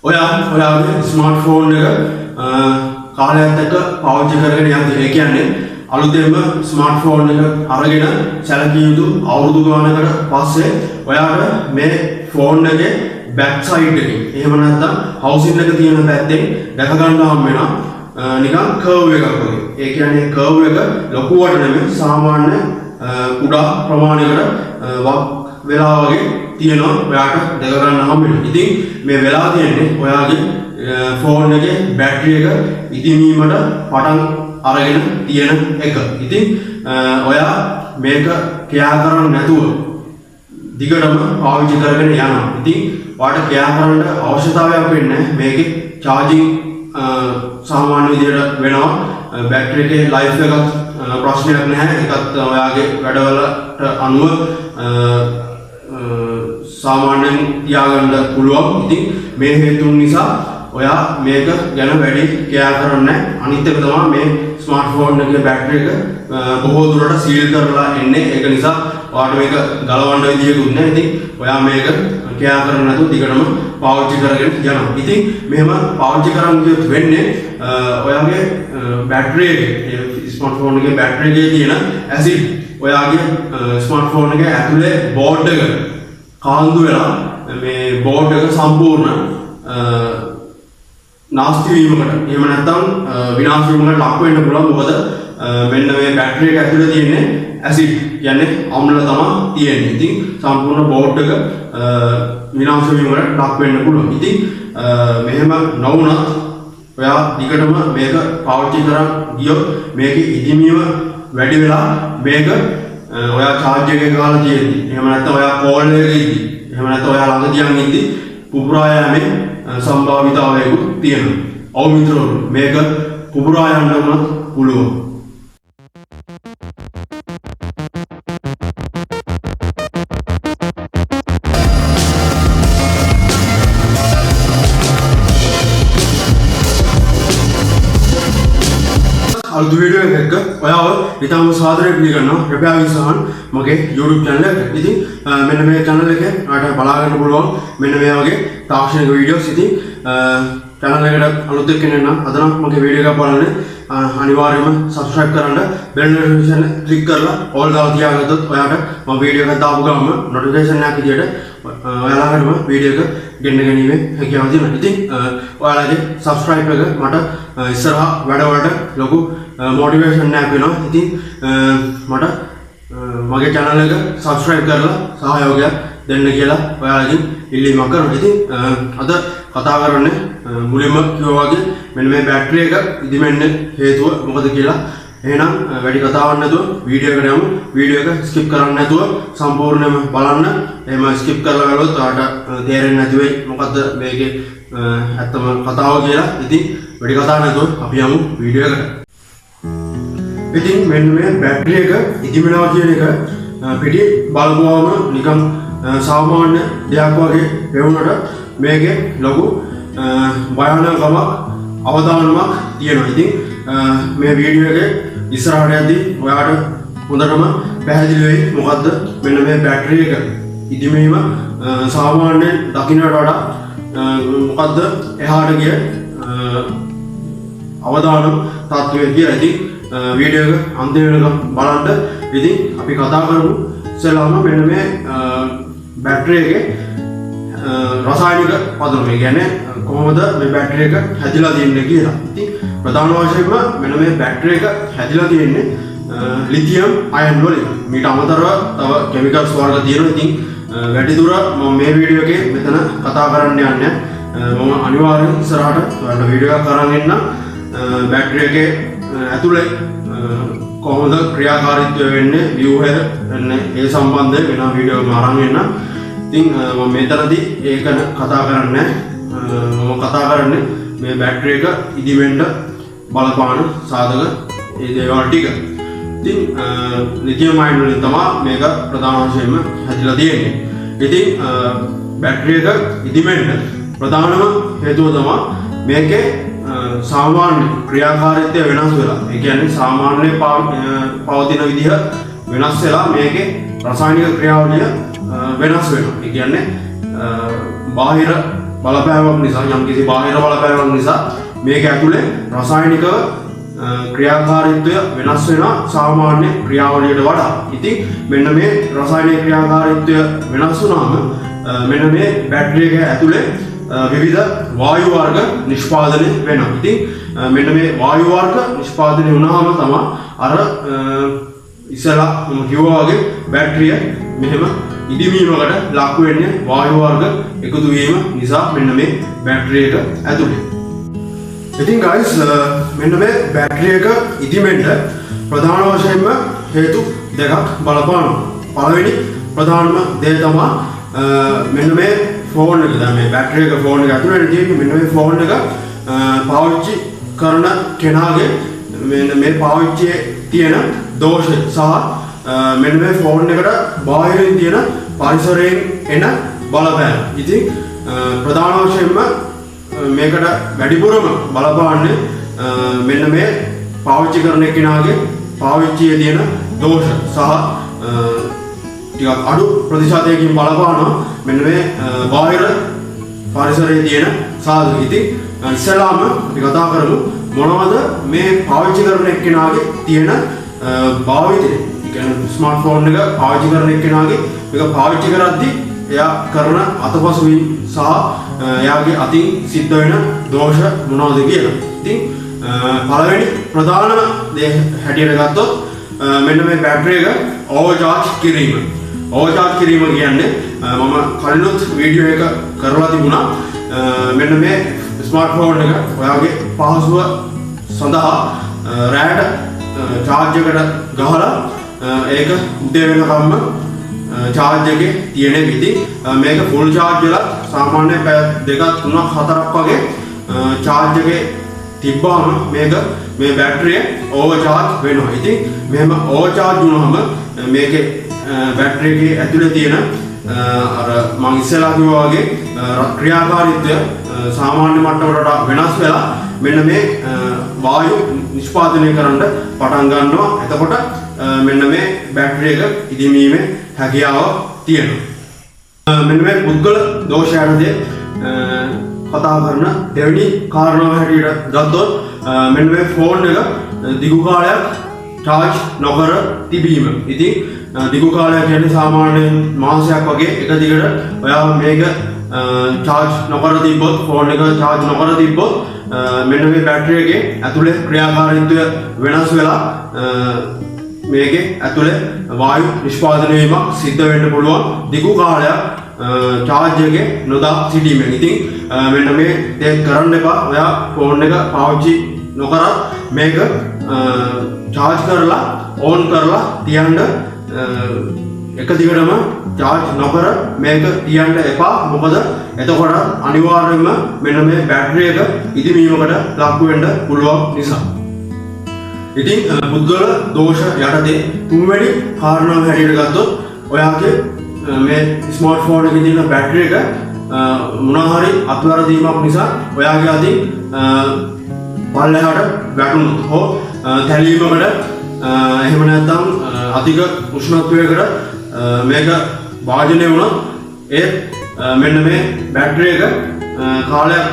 ඔයාගේ ස්මාර්ට්ෆෝන් එක කාලයක් එක්ක පාවිච්චි කරගෙන යද්දී ඒ කියන්නේ අලුතෙන්ම ස්මාර්ට්ෆෝන් එක අරගෙන සැලකිය යුතු අවුරුදු ගානකට පස්සේ ඔයාට මේ ෆෝන් එකේ බෑක් සයිඩ් එකේ එහෙම නැත්නම් හවුසින් එක තියෙන පැත්තෙන් දැක ගන්න හම් වෙනවා නිකන් කර්ව් එකක් වගේ. ඒ කියන්නේ කර්ව් එක ලොකුවට නෙමෙයි සාමාන්‍ය කුඩා ප්‍රමාණයකට වක් වෙලා වගේ තියෙනවා ඔයාට දැක ගන්න හම් වෙනවා. ඉතින් මේ වෙලා තියෙන්නේ ඔයාගේ ෆෝන් එකේ බැටරි එක ඉදිමීමට පටන් අරගෙන තියෙන එක. ඉතින් ඔයා මේක කියා කරන්නේ නැතුව දිගටම පාවිච්චි කරගෙන යනවා. ඉතින් ඔයාලට කියා කරන්න අවශ්‍යතාවයක් වෙන්නේ මේකේ charging සාමාන්‍ය විදිහට වෙනවා. බැටරි එකේ ලයිෆ් එකක් ප්‍රශ්නයක් නැහැ. ඒකත් ඔයාගේ වැඩවලට අනුව සාමාන්‍යයෙන් තියාගන්න පුළුවන්. ඉතින් මේ හේතුන් නිසා ඔයා මේක ගැන වැඩි කියා කරන්නේ නැහැ. අනිත් එක තමයි මේ ස්මාර්ට්ෆෝන් එකේ බැටරි එක බොහෝ දුරට සීල් කරලා එන්නේ. ඒක නිසා ඔයාලට මේක ගලවන්න විදියකුත් නැහැ. ඉතින් ඔයා මේක කියා කරන්නේ නැතුව දිගටම පාවිච්චි කරගෙන යනවා. ඉතින් මෙහෙම පාවිච්චි කරන් ගියොත් වෙන්නේ ඔයාගේ බැටරි එකේ ස්මාර්ට්ෆෝන් එකේ බැටරි එකේ තියෙන ඇසිඩ් ඔයාගේ ස්මාර්ට්ෆෝන් එකේ ඇතුලේ බෝඩ් එක කාන්දු වෙලා මේ බෝඩ් එක සම්පූර්ණ නාස්ති වීමකට එහෙම නැත්නම් විනාශ වීමකට ලක් වෙන්න පුළුවන්. මොකද මෙන්න මේ බැටරි එක ඇතුලේ තියෙන්නේ ඇසිඩ් කියන්නේ අම්ල තමයි තියෙන්නේ. ඉතින් සම්පූර්ණ බෝඩ් එක විනාශ වීමකට ලක් වෙන්න පුළුවන්. ඉතින් මෙහෙම නොවුනත් ඔයා දිගටම මේක පාවිච්චි කරන් ගියොත් මේකේ ඉදිමීම වැඩි වෙලා මේක ඔයා charge එකේ ගහලා තියෙද්දි එහෙම නැත්නම් ඔයා කෝල් එකේ ඉද්දි එහෙම නැත්නම් ඔයා ළඟ තියන් ඉද්දි පුපුරා යෑමේ සම්භාවිතාවයකුත් තියෙනවා. ඔව් මිත්‍රවරු මේක පුපුරා යන්න උනත් පුළුවන්. අලුත් වීඩියෝ එකක ඔයාව ඉතාම සාදරයෙන් පිළිගන්නවා රැපියා විසහන් මගේ YouTube channel එකට. ඉතින් මෙන්න මේ channel එකේ ඔයාලට බලා ගන්න පුළුවන් මෙන්න මේ වගේ තාක්ෂණික වීඩියෝස්. ඉතින් channel එකට අලුත් කෙනෙක් නම් අද නම් මගේ වීඩියෝ එකක් බලන්න අනිවාර්යයෙන්ම subscribe කරන්න bell notification click කරලා all දාලා තියාගත්තොත් ඔයාට මම වීඩියෝ එකක් දාපු ගමන් notification එකක් විදියට ඔයාලටම වීඩියෝ එක ගෙන්න ගැනීමේ හැකියාව තියෙනවා. ඉතින් ඔයාලගේ subscribe එක මට ඉස්සරහා වැඩවලට ලොකු motivation එකක් වෙනවා. ඉතින් මට මගේ channel එක subscribe කරලා සහයෝගයක් දෙන්න කියලා ඔයාලගෙන් ඉල්ලීමක් කරනවා. ඉතින් අද කතා කරන්නේ මුලින්ම කිව්වා වගේ මෙන්න මේ බැටරි එක ඉදිමෙන්න හේතුව මොකද කියලා. එහෙනම් වැඩි කතාවක් නැතුව වීඩියෝ එකට යමු. වීඩියෝ එක skip කරන්නේ නැතුව සම්පූර්ණයෙන්ම බලන්න. එහෙම skip කරලා බලුවොත් ඔයාලට තේරෙන්නේ නැති වෙයි මොකද්ද මේකේ ඇත්තම කතාව කියලා. ඉතින් වැඩි කතාවක් නැතුව අපි යමු වීඩියෝ එකට. ඉතින් මෙන්න මේ බැටරි එක ඉදිමෙනවා කියන එක පිටි බලපුවම නිකන් සාමාන්‍ය දෙයක් වගේ වුණාට මේකේ ලොකු භයානකමක් අවදානමක් තියෙනවා. ඉතින් මේ වීඩියෝ එකේ ඉස්සරහට යද්දී ඔයාලට හොඳටම පැහැදිලි වෙයි මොකද්ද මෙන්න මේ බැටරි එක ඉදිමීම සාමාන්‍යයෙන් දකින්නට වඩා මොකද්ද එහාට ගිය අවදානම් තත්ත්වය කියලා. ඉතින් වීඩියෝ එක අන්තිම වෙනකම් බලන්න. ඉතින් අපි කතා කරමු ඉස්සෙල්ලාම මෙන්න මේ බැටරි එකේ රසායනික පදනම. ඒ කියන්නේ කොහොමද මේ බැටරි එක හැදිලා තියෙන්නේ කියලා. ඉතින් ප්‍රධාන වශයෙන්ම මෙන්න මේ බැටරි එක හැදිලා තියෙන්නේ ලිතියම් අයන් වලින්. මීට අමතරව තව කෙමිකල්ස් වර්ග තියෙනවා. ඉතින් වැඩි දුර මම මේ වීඩියෝ එකේ මෙතන කතා කරන්න යන්නේ. මම අනිවාර්යෙන් ඉස්සරහට ඔයාලට වීඩියෝ එකක් අරන් එන්න. බැටරි එකේ ඇතුලේ කොහොමද ක්‍රියාකාරීත්වය වෙන්නේ ව්‍යුහය එන්නේ ඒ සම්බන්ධයෙන් වෙන වීඩියෝ එකක් අරන් එන්න. ඉතින් මම මෙතනදී ඒක කතා කරන්නේ මම කතා කරන්නේ මේ බැටරි එක ඉදිවෙන්න බලපාන සාධක ඒ දේවල් ටික. ඉතින් ලිතියම් අයන් වලින් තමයි මේක ප්‍රධාන වශයෙන්ම හැදිලා තියෙන්නේ. ඉතින් බැටරි එක ඉදිවෙන්න ප්‍රධානම හේතුව තමයි මේකේ සාමාන්‍ය ක්‍රියාකාරීත්වය වෙනස් වෙලා. ඒ කියන්නේ සාමාන්‍ය පවතින විදිහ වෙනස් වෙලා මේකේ රසායනික ක්‍රියාවලිය වෙනස් වෙනවා. ඒ කියන්නේ බාහිර බලපෑමක් නිසා යම්කිසි බාහිර බලපෑමක් නිසා මේක ඇතුලේ රසායනික ක්‍රියාකාරීත්වය වෙනස් වෙනවා සාමාන්‍ය ක්‍රියාවලියට වඩා. ඉතින් මෙන්න මේ රසායනික ක්‍රියාකාරීත්වය වෙනස් වුණාම මෙන්න මේ බැටරි එක ඇතුලේ විවිධ වායු වර්ග නිෂ්පාදනය වෙනවා. ඉතින් මෙන්න මේ වායු වර්ග නිෂ්පාදනය වුණාම තමයි අර ඉස්සලා මම කිව්වා වගේ බැටරිය මෙහෙම ඉදිමීමකට ලක් වෙන්නේ වායු වර්ග එකතු වීම නිසා මෙන්න මේ බැටරි එක ඇතුලේ. ඉතින් guys මෙන්න මේ බැටරි එක ඉදිමෙන්න ප්‍රධාන වශයෙන්ම හේතු දෙකක් බලපානවා. පළවෙනි ප්‍රධානම දේ තමයි මෙන්න මේ ෆෝන් එක. දැන් මේ බැටරි එක ෆෝන් එක ඇතුලේ තියෙන්නේ. මෙන්න මේ ෆෝන් එක පාවිච්චි කරන කෙනාගේ මෙන්න මේ පාවිච්චියේ තියෙන දෝෂ සහ මෙන්න මේ ෆෝන් එකට බාහිරින් තියෙන පරිසරයෙන් එන බලපෑම. ඉතින් ප්‍රධාන වශයෙන්ම මේකට වැඩිපුරම බලපාන්නේ මෙන්න මේ පාවිච්චි කරන කෙනාගේ පාවිච්චියේ තියෙන දෝෂ සහ ටිකක් අඩු ප්‍රතිශතයකින් බලපානවා මෙන්න මේ බාහිර පරිසරයේ තියෙන සාධක. ඉතින් ඉස්සෙල්ලාම අපි කතා කරමු මොනවද මේ පාවිච්චි කරන කෙනාගේ තියෙන භාවිතය. ඒ කියන්නේ ස්මාර්ට්ෆෝන් එක පාවිච්චි කරන කෙනාගේ මේක පාවිච්චි කරද්දී එයා කරන අතපසුවීම් සහ එයාගේ අතින් සිද්ධ වෙන දෝෂ මොනවද කියලා. ඉතින් පළවෙනි ප්‍රධාන දේ හැටියට ගත්තොත් මෙන්න මේ බැටරි එක ඕවර්චාර්ජ් කිරීම. ඕවර්චාර්ජ් කිරීම කියන්නේ මම කලිනුත් වීඩියෝ එක කරලා තිබුණා. මෙන්න මේ ස්මාර්ට්ෆෝන් එක ඔයාගේ පහසුව සඳහා රෑට චාර්ජ් එකට ගහලා ඒක උදේ වෙනකම්ම චාර්ජ් එකේ තියෙන විදි මේක ෆුල් චාර්ජ් වෙලා සාමාන්‍ය පැය 2 3 4ක් වගේ චාර්ජ් එකේ තිබ්බාම මේක මේ බැටරිය ඕවර්චාර්ජ් වෙනවා. ඉතින් මෙහෙම ඕවර්චාර්ජ් වුණාම මේකේ බැටරි එකේ ඇතුලේ තියෙන අර මම ඉස්සෙල්ලා කිව්වා වගේ ක්‍රියාකාරීත්වය සාමාන්‍ය මට්ටමකට වෙනස් වෙලා මෙන්න මේ වායු නිෂ්පාදනය කරන්න පටන් ගන්නවා. එතකොට මෙන්න මේ බැටරි එක ඉදිමීමේ හැකියාව තියෙනවා. මෙන්න මේ පුද්ගල දෝෂයටදී කතා කරන දෙවෙනි කාරණාව හැටියට ගත්තොත් මෙන්න මේ ෆෝන් එක දිගු කාලයක් චාර්ජ් නොකර තිබීම. ඉතින් දිගු කාලයක් කියන්නේ සාමාන්‍යයෙන් මාසයක් වගේ එක දිගට ඔයා මේක චාර්ජ් නොකර තිබ්බොත් ෆෝන් එක චාර්ජ් නොකර තිබ්බොත් මෙන්න මේ බැටරි එකේ ඇතුලේ ක්‍රියාකාරීත්වය වෙනස් වෙලා මේකේ ඇතුලේ වායු නිෂ්පාදනය වීමක් සිද්ධ වෙන්න පුළුවන් දිගු කාලයක් චාර්ජ් එකේ නොදා සිටීමෙන්. ඉතින් මෙන්න මේ දේ කරන්න එපා. ඔයා ෆෝන් එක පාවිච්චි නොකරත් මේක චාර්ජ් කරලා ඕන් කරලා තියන්න එක දිගටම චාර්ජ් නොකර මේක තියන්න එපා. මොකද එතකොට අනිවාර්යයෙන්ම මෙන්න මේ බැටරි එක ඉදිමීමකට ලක් වෙන්න පුළුවන් නිසා. ඉතින් පුද්ගල දෝෂ යටතේ තුන්වෙනි කාරණාව හැටියට ගත්තොත් ඔයාගේ මේ ස්මාර්ට්ෆෝන් එකේ තියෙන බැටරි එක මොනවා හරි අත්වැරදීමක් නිසා ඔයාගේ අතින් පල්ලෙහාට වැටුණොත් හෝ තැලීමකට එහෙම නැත්නම් අධික උෂ්ණත්වයකට මේක වාජනය වුණොත් ඒ මෙන්න මේ බැටරි එක කාලයක්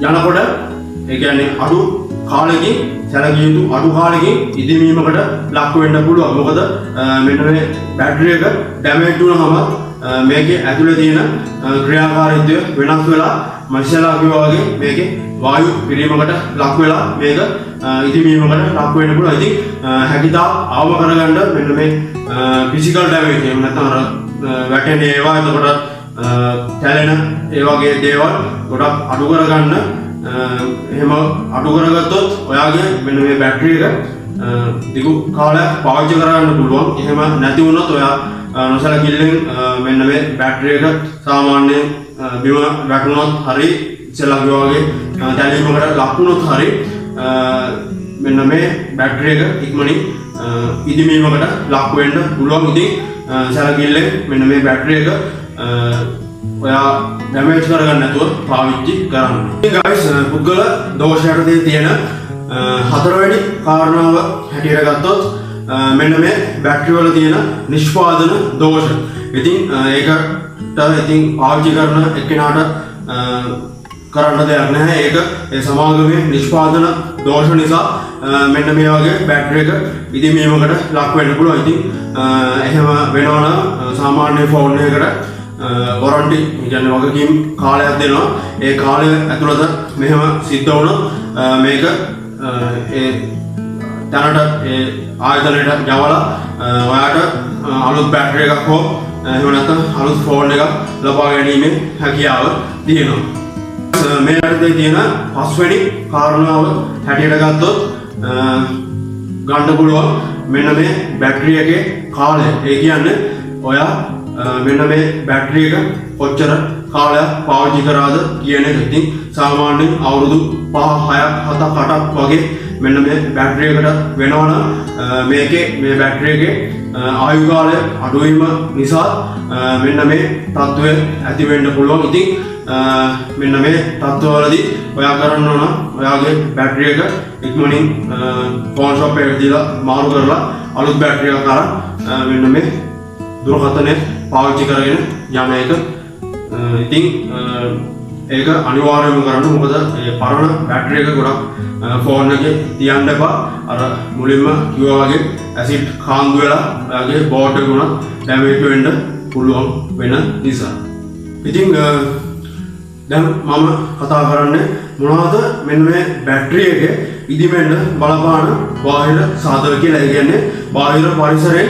යනකොට ඒ කියන්නේ අඩු කාලෙකින් සැලකිය යුතු අඩු කාලෙකින් ඉදිමීමකට ලක් වෙන්න පුළුවන්. මොකද මෙන්න මේ බැටරි එක ඩැමේජ් වුණාම මේකේ ඇතුලේ තියෙන ක්‍රියාකාරීත්වය වෙනස් වෙලා මනුෂ්‍යලා කිව්වා වගේ මේකේ වායු පිරීමකට ලක් වෙලා මේක ඉදිමීමකට ලක් වෙන්න පුළුවන්. ඉතින් හැකිතාක් අවම කරගන්න මෙන්න මේ ෆිසිකල් ඩැමේජ් එහෙම නැත්නම් අර වැටෙන ඒවා එතකොට කැලෙන ඒ වගේ දේවල් ගොඩක් අඩු කරගන්න එහෙම අඩු කරගත්තොත් ඔයාගේ මෙන්න මේ බැටරි එක දිගු කාලයක් පාවිච්චි කරගන්න පුළුවන්. එහෙම නැති වුණොත් ඔයා නොසලකිල්ලෙන් මෙන්න මේ බැටරි එක සාමාන්‍යයෙන් බිම වැටුණොත් හරි ඉස්සෙල්ලා කිව්වා වගේ තැලීමකට ලක් වුණොත් හරි මෙන්න මේ බැටරි එක ඉක්මනින් ඉදිමීමකට ලක් වෙන්න පුළුවන්. ඉතින් සලකිල්ලෙන් මෙන්න මේ බැටරි එක ඔයා ඩැමේජ් කරගන්න නැතුව පාවිච්චි කරන්න. ඉතින් guys පුද්ගල දෝෂයටදී තියෙන හතරවෙනි කාරණාව හැටියට ගත්තොත් මෙන්න මේ බැටරි වල තියෙන නිෂ්පාදන දෝෂ. ඉතින් ඒකට ඉතින් පාවිච්චි කරන එක්කෙනාට කරන්න දෙයක් නැහැ. ඒක ඒ සමාගමේ නිෂ්පාදන දෝෂ නිසා මෙන්න මේ වගේ බැටරි එක ඉදීමීමකට ලක් වෙන්න පුළුවන්. ඉතින් එහෙම වෙනවා නම් සාමාන්‍ය ෆෝන් එකකට වොරන්ටි කියන්නේ වගකීම් කාලයක් දෙනවා. ඒ කාලය ඇතුළත මෙහෙම සිද්ධ වුණොත් මේක ඒ දැනට ඒ ආයතනයට යවලා ඔයාට අලුත් බැටරි එකක් හෝ එහෙම නැත්නම් අලුත් ෆෝන් එකක් ලබා ගැනීමේ හැකියාව තියෙනවා. මේ යටතේ තියෙන පස්වෙනි කාරණාව හැටියට ගත්තොත් ගන්න පුළුවන් මෙන්න මේ බැටරි එකේ කාලය. ඒ කියන්නේ ඔයා මෙන්න මේ බැටරි එක කොච්චර කාලයක් පාවිච්චි කරාද කියන එක. ඉතින් සාමාන්‍යයෙන් අවුරුදු 5 6 7 8ක් වගේ මෙන්න මේ බැටරි එකට වෙනවනම් මේකේ මේ බැටරි එකේ ආයු කාලය අඩු වීම නිසා මෙන්න මේ තත්ත්වය ඇති වෙන්න පුළුවන්. ඉතින් මෙන්න මේ තත්ත්වවලදී ඔයා කරන්න ඕන ඔයාගේ බැටරි එක ඉක්මනින් ෆෝන් ෂොප් එකට දීලා මාරු කරලා අලුත් බැටරි එකක් අරන් මෙන්න මේ දුරකථනය පාවිච්චි කරගෙන යන එක. ඉතින් ඒක අනිවාර්යයෙන්ම කරන්න. මොකද මේ පරණ බැටරි එක ගොඩක් ෆෝන් එකේ තියන්න එපා. අර මුලින්ම කිව්වා වගේ ඇසිඩ් කාන්දු වෙලා ඔයාගේ බෝඩ් එක උනත් ඩැමේජ් වෙන්න පුළුවන් වෙන නිසා. ඉතින් දැන් මම කතා කරන්නේ මොනවද මෙන්න මේ බැටරි එකේ ඉදිමෙන්න බලපාන බාහිර සාධක කියලා. ඒ කියන්නේ බාහිර පරිසරයෙන්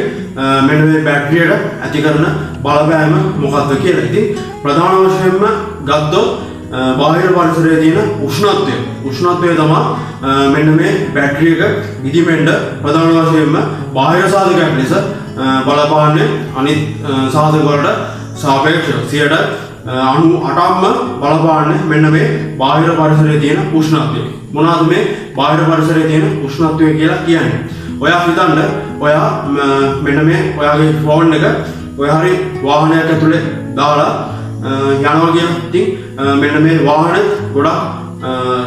මෙන්න මේ බැටරියට ඇති කරන බලපෑම මොකක්ද කියලා. ඉතින් ප්‍රධාන වශයෙන්ම ගත්තොත් බාහිර පරිසරයේ තියෙන උෂ්ණත්වය තමයි මෙන්න මේ බැටරි එක ඉදිමෙන්න ප්‍රධාන වශයෙන්ම බාහිර සාධකයක් ලෙස බලපාන්නේ. අනිත් සාධක වලට සාපේක්ෂව 98%ක්ම බලපාන්නේ මෙන්න මේ බාහිර පරිසරයේ තියෙන උෂ්ණත්වය. මොනවාද මේ බාහිර පරිසරයේ තියෙන උෂ්ණත්වය කියලා කියන්නේ? ඔයා හිතන්න ඔයා මෙන්න මේ ඔයාගේ ෆෝන් එක ඔය හරි වාහනයක් ඇතුලේ දාලා යනවා කියන. ඉතින් මෙන්න මේ වාහනේ ගොඩක්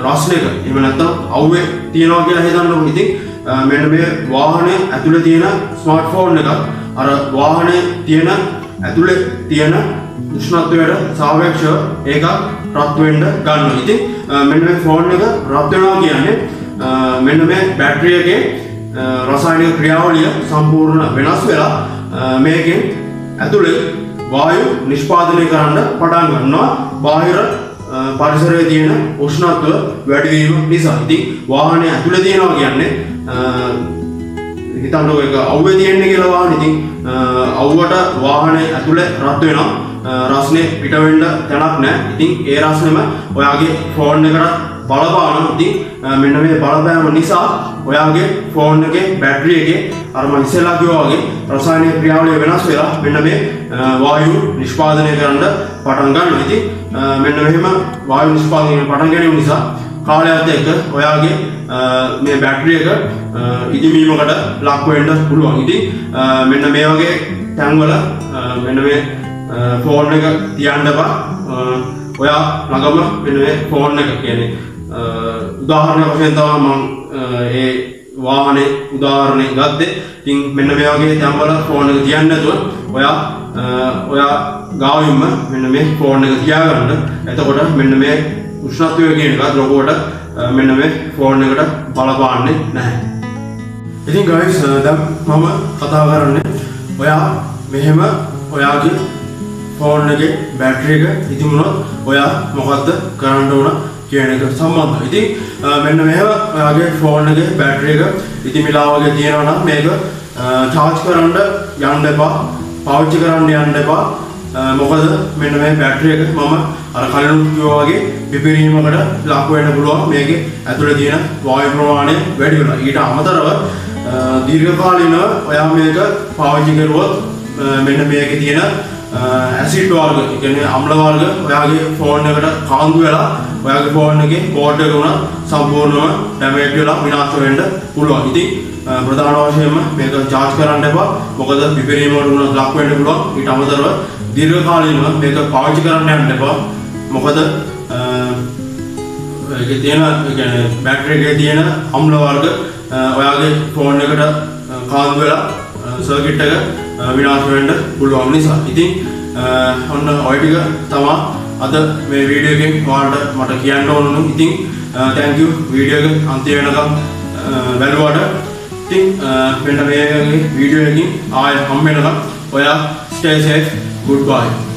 රස්නයක එහෙම නැත්නම් අවුවේ තියනවා කියලා හිතන්නකො. ඉතින් මෙන්න මේ වාහනේ ඇතුලේ තියෙන ස්මාර්ට්ෆෝන් එක අර වාහනේ තියෙන ඇතුලේ තියෙන උෂ්ණත්වයට සාපේක්ෂව ඒක රත් වෙන්න ගන්නවා. ඉතින් මෙන්න මේ ෆෝන් එක රත් වෙනවා කියන්නේ මෙන්න මේ බැටරි එකේ රසායනික ක්‍රියාවලිය සම්පූර්ණ වෙනස් වෙලා මේකෙන් ඇතුලේ වායු නිෂ්පාදනය කරන්න පටන් ගන්නවා බාහිර පරිසරයේ තියෙන උෂ්ණත්වය වැඩි වීම නිසා. ඉතින් වාහනේ ඇතුලේ තියෙනවා කියන්නේ හිතන්නකො ඒක අවුවේ තියෙන්නේ කියලා වාහනේ. ඉතින් අවුවට වාහනේ ඇතුලේ රත් වෙනවා. රස්නේ පිට වෙන්න තැනක් නැහැ. ඉතින් ඒ රස්නෙම ඔයාගේ ෆෝන් එකට බලපාන. ඉතින් මෙන්න මේ බලපෑම නිසා ඔයාගේ ෆෝන් එකේ බැටරි එකේ අර මම ඉස්සෙල්ලා කිව්වා වගේ රසායනික ක්‍රියාවලිය වෙනස් වෙලා මෙන්න මේ වායු නිෂ්පාදනය කරන්න පටන් ගන්නවා. ඉතින් මෙන්න මෙහෙම වායු නිෂ්පාදනය පටන් ගැනීම නිසා කාලයත් එක්ක ඔයාගේ මේ බැටරි එක ඉදිමීමකට ලක් වෙන්න පුළුවන්. ඉතින් මෙන්න මේ වගේ තැන්වල මෙන්න මේ ෆෝන් එක තියන්න බා. ඔයා ළඟම මෙන්න මේ ෆෝන් එක කියන්නේ උදාහරණයක් වශයෙන් තමයි මම ඒ වාහනේ උදාහරණය ගත්තේ. ඉතින් මෙන්න මේ වගේ තැන්වල ෆෝන් එක තියන්න නැතුව ඔයා ගාවින්ම මෙන්න මේ ෆෝන් එක තියාගන්න. එතකොට මෙන්න මේ උෂ්ණත්වය කියන එක රොබෝට මෙන්න මේ ෆෝන් එකට බලපාන්නේ නැහැ. ඉතින් guys දැන් මම කතා කරන්නේ ඔයා මෙහෙම ඔයාගේ ෆෝන් එකේ බැටරි එක ඉදිමුණොත් ඔයා මොකද්ද කරන්න ඕන කියන එක සම්බන්ධයි. ඉතින් මෙන්න මෙහෙම ඔයාගේ ෆෝන් එකේ බැටරි එක ඉදිමිලා වගේ තියෙනවා නම් මේක charge කරන්න යන්න එපා. පාවිච්චි කරන්න යන්න එපා. මොකද මෙන්න මේ බැටරි එක මම අර කලින් කිව්වා වගේ පිපිරීමකට ලක් වෙන්න පුළුවන්. මේකේ ඇතුලේ තියෙන වායු ප්‍රමාණය වැඩි වෙනවා. ඊට අමතරව දීර්ඝකාලීනව ඔයා මේක පාවිච්චි කරුවොත් මෙන්න මේකේ තියෙන ඇසිඩ් වර්ග කියන්නේ අම්ල වර්ග ඔයාගේ ෆෝන් එකට කාන්දු වෙලා ඔයාගේ ෆෝන් එකේ බෝඩ් එක උනත් සම්පූර්ණයෙන්ම ඩැමේජ් වෙලා විනාශ වෙන්න පුළුවන්. ඉතින් ප්‍රධාන වශයෙන්ම මේක charge කරන්න එපා. මොකද පිපිරීමකට උනත් ලක් වෙන්න පුළුවන්. ඊට අමතරව දීර්ඝකාලීනව මේක පාවිච්චි කරන්න යන්න එපා. මොකද ඒකේ තියෙන කියන්නේ බැටරි එකේ තියෙන අම්ල වර්ග ඔයාගේ ෆෝන් එකට කාන්දු වෙලා සර්කිට් එක විනාශ වෙන්න පුළුවන් නිසා. ඉතින් ඔන්න ඔය ටික තමයි අද මේ වීඩියෝ එකෙන් ඔයාලට මට කියන්න ඕන ඉතින් thank you වීඩියෝ එක අන්තිම වෙනකම් බලුවාට ඉතින් මෙන්න මේ වීඩියෝ එකකින් ආයෙ හම්බ වෙනකම් ඔයා stay safe goodbye